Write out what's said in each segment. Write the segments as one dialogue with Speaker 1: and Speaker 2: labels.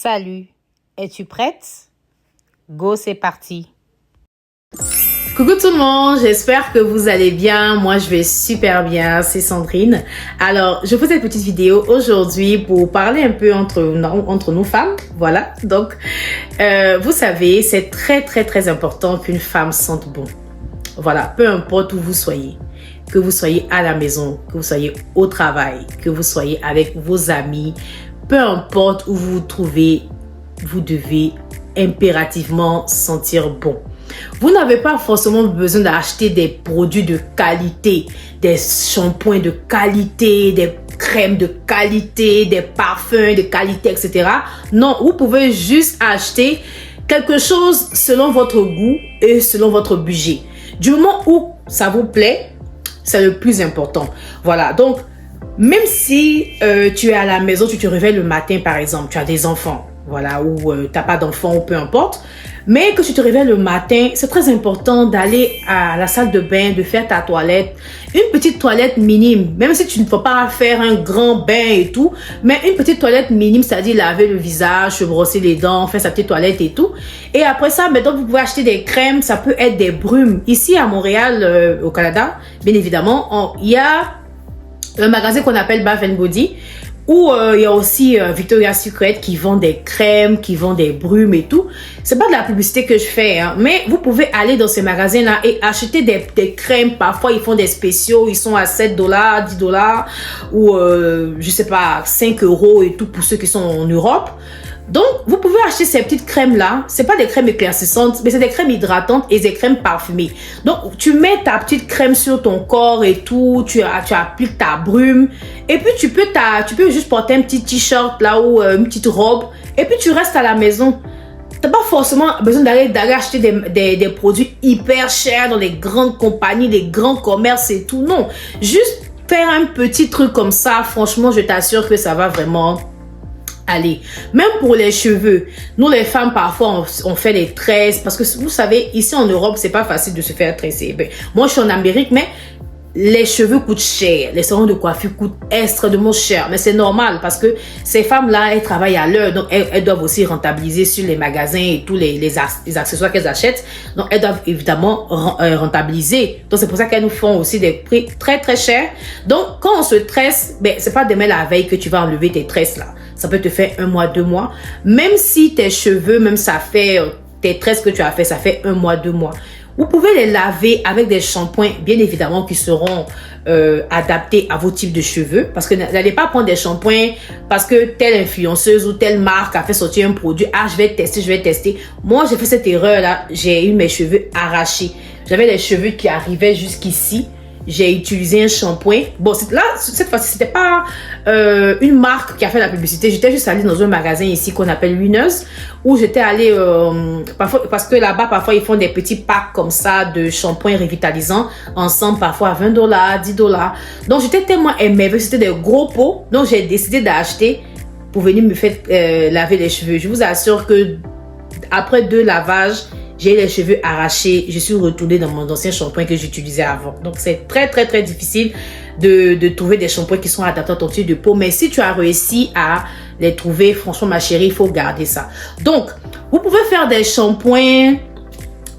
Speaker 1: Salut, es-tu prête? Go, c'est parti. Coucou tout le monde, j'espère que vous allez bien. Moi, je vais super bien, c'est Sandrine. Alors, je fais cette petite vidéo aujourd'hui pour parler un peu entre nous femmes. Voilà, donc, vous savez, c'est très important qu'une femme sente bon. Voilà, peu importe où vous soyez. Que vous soyez à la maison, que vous soyez au travail, que vous soyez avec vos amis, peu importe où vous vous trouvez, vous devez impérativement sentir bon. Vous n'avez pas forcément besoin d'acheter des produits de qualité, des shampoings de qualité, des crèmes de qualité, des parfums de qualité, etc. Non, vous pouvez juste acheter quelque chose selon votre goût et selon votre budget. Du moment où ça vous plaît, c'est le plus important. Voilà, donc, même si tu es à la maison, tu te réveilles le matin, par exemple, tu as des enfants, voilà, ou tu n'as pas d'enfants, ou peu importe, mais que tu te réveilles le matin, c'est très important d'aller à la salle de bain, de faire ta toilette, une petite toilette minime, même si tu ne peux pas faire un grand bain et tout, mais une petite toilette minime, c'est-à-dire laver le visage, se brosser les dents, faire sa petite toilette et tout. Et après ça, maintenant, vous pouvez acheter des crèmes, ça peut être des brumes. Ici, à Montréal, au Canada, bien évidemment, il y a un magasin qu'on appelle Bath & Body, où il y a aussi Victoria's Secret qui vend des crèmes, qui vend des brumes et tout. C'est pas de la publicité que je fais, hein, mais vous pouvez aller dans ces magasins-là et acheter des crèmes. Parfois, ils font des spéciaux, ils sont à $7, $10, ou je sais pas, 5 € et tout pour ceux qui sont en Europe. Donc, vous pouvez acheter ces petites crèmes-là. C'est pas des crèmes éclaircissantes, mais c'est des crèmes hydratantes et des crèmes parfumées. Donc, tu mets ta petite crème sur ton corps et tout. Tu appliques ta brume. Et puis, tu peux juste porter un petit t-shirt là ou une petite robe. Et puis, tu restes à la maison. T'as pas forcément besoin d'aller acheter des produits hyper chers dans les grandes compagnies, les grands commerces et tout. Non. Juste faire un petit truc comme ça. Franchement, je t'assure que ça va vraiment... Allez, même pour les cheveux, nous les femmes parfois on fait des tresses parce que vous savez ici en Europe c'est pas facile de se faire tresser. Ben, moi je suis en Amérique mais les cheveux coûtent cher, les salons de coiffure coûtent extrêmement cher, mais c'est normal parce que ces femmes-là elles travaillent à l'heure donc elles doivent aussi rentabiliser sur les magasins et tous les accessoires qu'elles achètent donc elles doivent évidemment rentabiliser donc c'est pour ça qu'elles nous font aussi des prix très chers. Donc quand on se tresse, ben c'est pas demain la veille que tu vas enlever tes tresses là. Ça peut te faire 1 mois, 2 mois. Même si tes cheveux, même ça fait, tes tresses que tu as fait, ça fait 1 mois, 2 mois. Vous pouvez les laver avec des shampoings, bien évidemment, qui seront adaptés à vos types de cheveux. Parce que n'allez pas prendre des shampoings parce que telle influenceuse ou telle marque a fait sortir un produit. Ah, je vais tester. Moi, j'ai fait cette erreur-là. J'ai eu mes cheveux arrachés. J'avais les cheveux qui arrivaient jusqu'ici. J'ai utilisé un shampoing. Bon, là, cette fois-ci, c'était pas une marque qui a fait la publicité. J'étais juste allée dans un magasin ici qu'on appelle Winners, où j'étais allée parfois, parce que là-bas, parfois, ils font des petits packs comme ça de shampoings revitalisants ensemble, parfois à $20, $10. Donc, j'étais tellement émerveillée. C'était des gros pots. Donc, j'ai décidé d'acheter pour venir me faire laver les cheveux. Je vous assure que après 2 lavages, j'ai les cheveux arrachés. Je suis retournée dans mon ancien shampoing que j'utilisais avant. Donc, c'est très difficile de trouver des shampoings qui sont adaptés à ton type de peau. Mais si tu as réussi à les trouver, franchement, ma chérie, il faut garder ça. Donc, vous pouvez faire des shampoings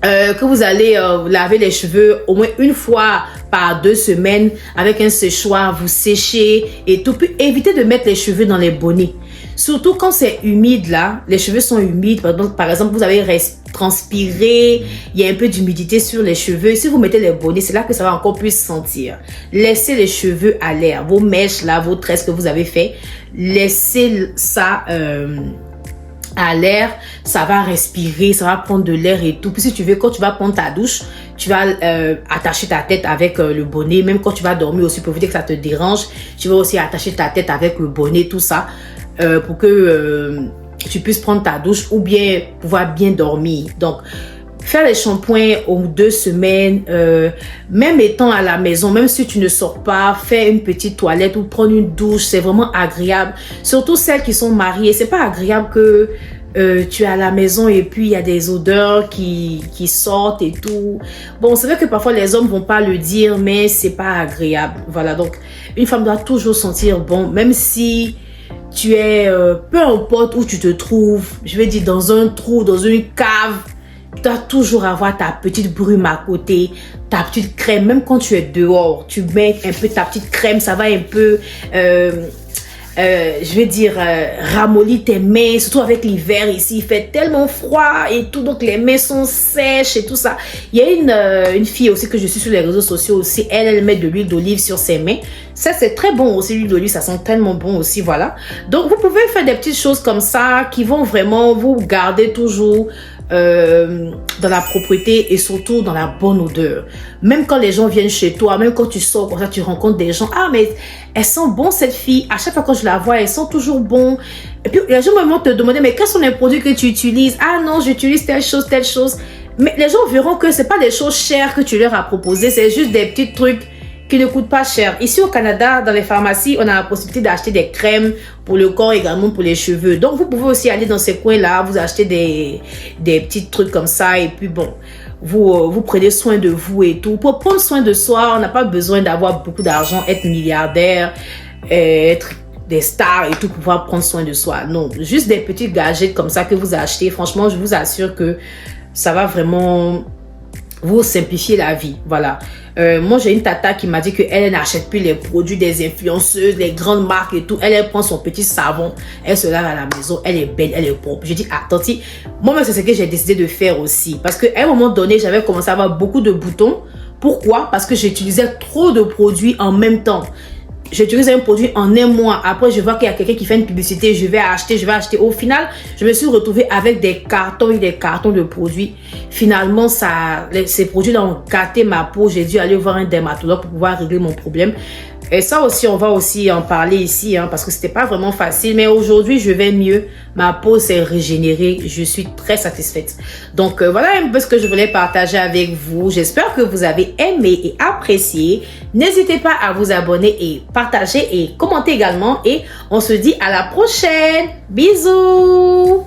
Speaker 1: que vous allez laver les cheveux au moins 1 fois par 2 semaines avec un séchoir, vous séchez et tout. Puis, évitez de mettre les cheveux dans les bonnets. Surtout quand c'est humide là, les cheveux sont humides. Par exemple, vous avez transpiré, il y a un peu d'humidité sur les cheveux. Si vous mettez les bonnets, c'est là que ça va encore plus sentir. Laissez les cheveux à l'air. Vos mèches là, vos tresses que vous avez fait, laissez ça à l'air. Ça va respirer, ça va prendre de l'air et tout. Puis si tu veux, quand tu vas prendre ta douche, tu vas attacher ta tête avec le bonnet. Même quand tu vas dormir aussi, pour éviter que ça te dérange, tu vas aussi attacher ta tête avec le bonnet, tout ça. Pour que tu puisses prendre ta douche ou bien pouvoir bien dormir. Donc, faire les shampoings aux 2 semaines, même étant à la maison, même si tu ne sors pas, faire une petite toilette ou prendre une douche, c'est vraiment agréable. Surtout celles qui sont mariées, c'est pas agréable que tu es à la maison et puis il y a des odeurs qui sortent et tout. Bon, c'est vrai que parfois les hommes vont pas le dire, mais c'est pas agréable. Voilà, donc une femme doit toujours sentir bon, même si tu es, peu importe où tu te trouves, je vais dire dans un trou, dans une cave, tu dois toujours avoir ta petite brume à côté, ta petite crème. Même quand tu es dehors, tu mets un peu ta petite crème, ça va un peu, je vais dire, ramollir tes mains, surtout avec l'hiver ici, il fait tellement froid et tout, donc les mains sont sèches et tout ça. Il y a une fille aussi que je suis sur les réseaux sociaux aussi, elle met de l'huile d'olive sur ses mains. Ça, c'est très bon aussi, l'huile d'olive, ça sent tellement bon aussi, voilà. Donc, vous pouvez faire des petites choses comme ça qui vont vraiment vous garder toujours dans la propreté et surtout dans la bonne odeur. Même quand les gens viennent chez toi, même quand tu sors comme ça, tu rencontres des gens. Ah, mais elle sent bon cette fille. À chaque fois que je la vois, elle sent toujours bon. Et puis les gens vont te demander, mais quels sont les produits que tu utilises? Ah non, j'utilise telle chose, telle chose. Mais les gens verront que c'est pas des choses chères que tu leur as proposées, c'est juste des petits trucs qui ne coûtent pas cher. Ici au Canada, dans les pharmacies, on a la possibilité d'acheter des crèmes pour le corps, également pour les cheveux. Donc, vous pouvez aussi aller dans ces coins-là, vous achetez des petits trucs comme ça. Et puis, bon, vous prenez soin de vous et tout. Pour prendre soin de soi, on n'a pas besoin d'avoir beaucoup d'argent, être milliardaire, être des stars et tout pour pouvoir prendre soin de soi. Non, juste des petits gadgets comme ça que vous achetez. Franchement, je vous assure que ça va vraiment vous simplifier la vie. Voilà. Moi, j'ai une tata qui m'a dit qu'elle n'achète plus les produits des influenceuses, les grandes marques et tout. Elle prend son petit savon, elle se lave à la maison, elle est belle, elle est propre. Je dis, attends, moi-même, c'est ce que j'ai décidé de faire aussi. Parce qu'à un moment donné, j'avais commencé à avoir beaucoup de boutons. Pourquoi? Parce que j'utilisais trop de produits en même temps. J'utilise un produit en un mois. Après, je vois qu'il y a quelqu'un qui fait une publicité. Je vais acheter. Au final, je me suis retrouvée avec des cartons et des cartons de produits. Finalement, ces produits-là ont gâté ma peau. J'ai dû aller voir un dermatologue pour pouvoir régler mon problème. Et ça aussi, on va aussi en parler ici, parce que c'était pas vraiment facile. Mais aujourd'hui, je vais mieux. Ma peau s'est régénérée. Je suis très satisfaite. Donc, voilà un peu ce que je voulais partager avec vous. J'espère que vous avez aimé et apprécié. N'hésitez pas à vous abonner et partager et commenter également. Et on se dit à la prochaine. Bisous!